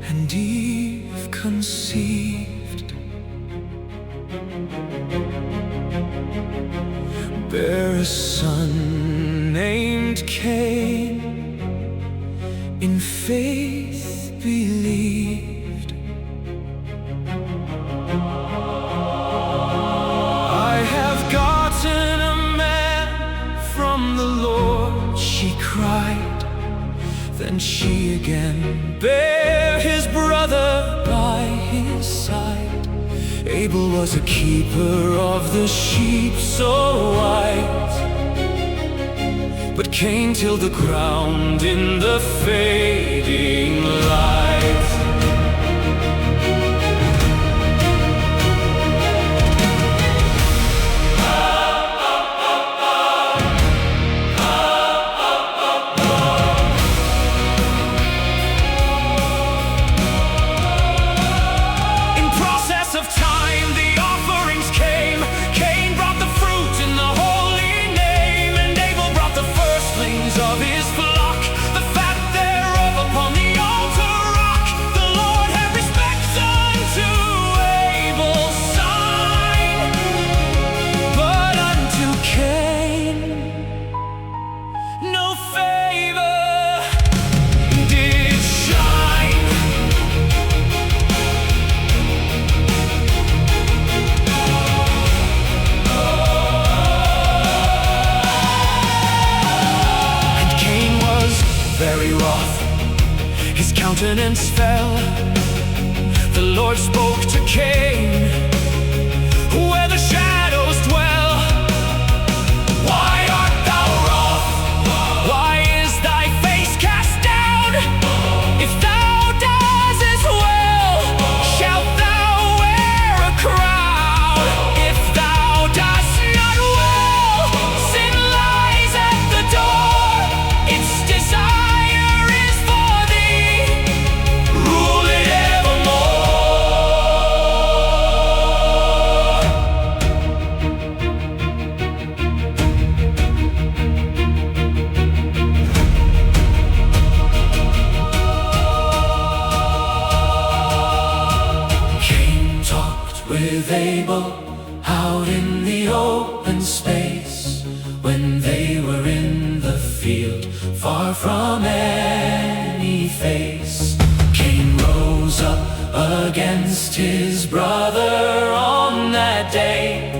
and Eve conceived, bare a son named Cain, in faith believed. I have gotten a man from the Lord, she cried. Then she again bare his brother by his side. Abel was a keeper of the sheep so white, but Cain tilled the ground in the fading light. Of his flock, the fat thereof upon the altar rock. The Lord had respect unto Abel's sign, but unto Cain no favor did shine. Very wroth, his countenance fell. The Lord spoke to Cain, where the shadows dwell. Why art thou wroth? Why is thy face cast down? If thou doest well, shalt thou wear a crown. If thou dost not well, sin lies at the door. Its desire with Abel out in the open space, when they were in the field far from any face. Cain rose up against his brother on that day,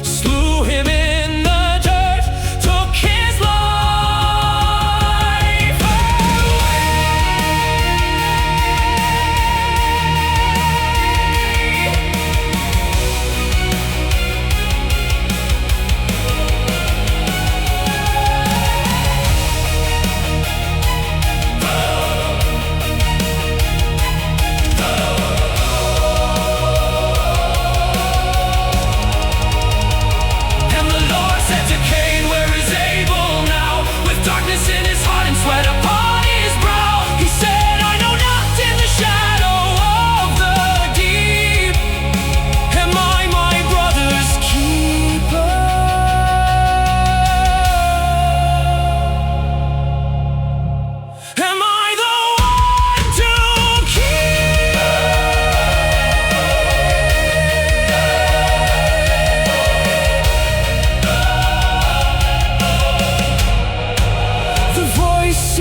slew him in the dirt, took his life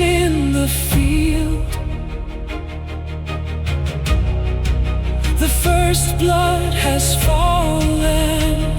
in the field. The first blood has fallen.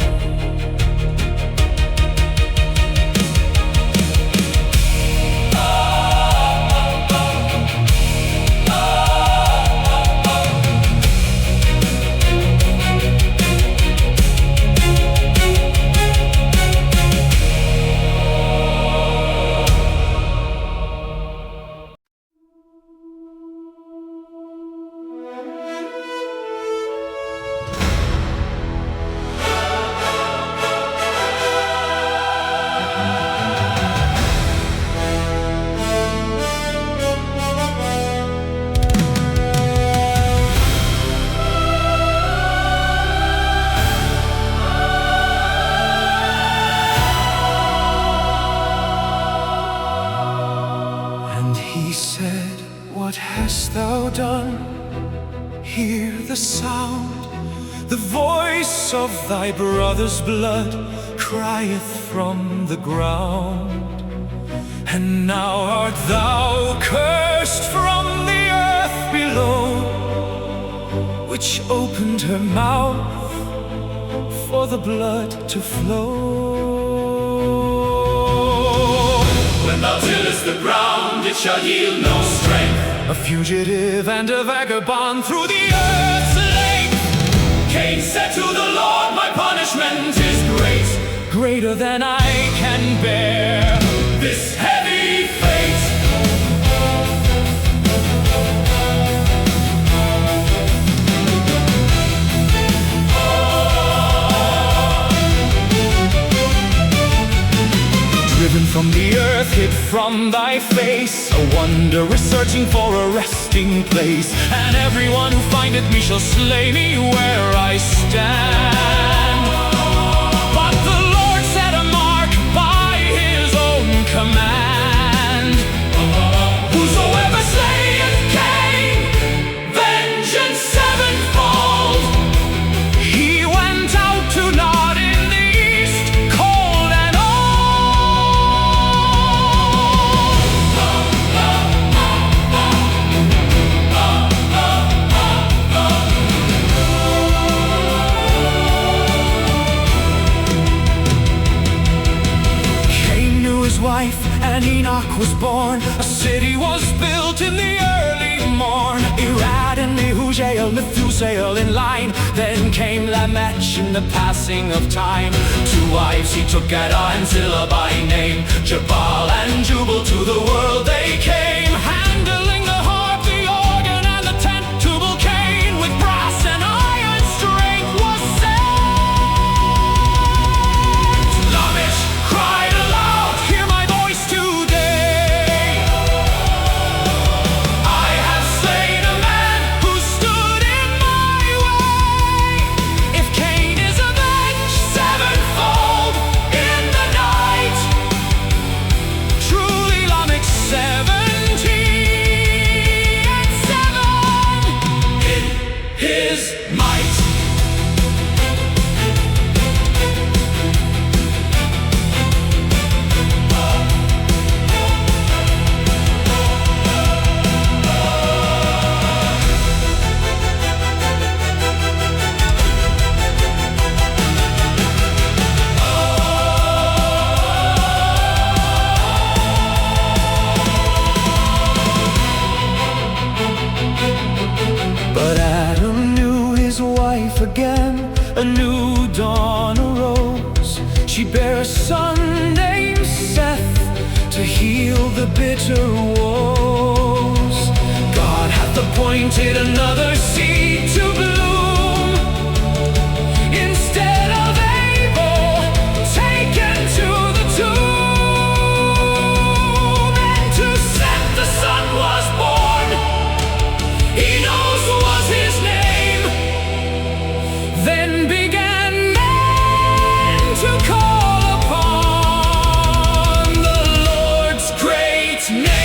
hast thou done? Hear the sound, the voice of thy brother's blood crieth from the ground. And now art thou cursed from the earth below, which opened her mouth for the blood to flow. When thou tillest the ground, it shall yield no strength. A fugitive and a vagabond through the earth's length. Cain said to the Lord, my punishment is great, greater than I can bear this heavy fate. Driven from the earth, hid from thy face, a wanderer searching for a resting place. And everyone who findeth me shall slay me where I stand. But the Lord set a mark by his own command. Whosoever slayeth Cain, vengeance sevenfold. He went out to nod in the east, cold and wife, and Enoch was born. A city was built in the early morn. Irad and Mehujael, Methusael in line. Then came Lamech in the passing of time. 2 wives he took, Adah and Zillah by name. Jabal and Jubal to the world they came, handling the harp, the organ, and the tent. Tubal Cain with brass and iron strength was sent. Lamech cried aloud, hear my voice today. I have slain a man Who stood in my way. If Cain is avenged sevenfold in the night. truly Lamech 70 and 7 In his might. But Adam knew his wife again. A new dawn arose. She bare a son named Seth, to heal the bitter woes. God hath appointed another seed to bloom instead of Abel, taken to the tomb. And to Seth the son was born, Enos was his name. then began men to call upon the Lord's great name.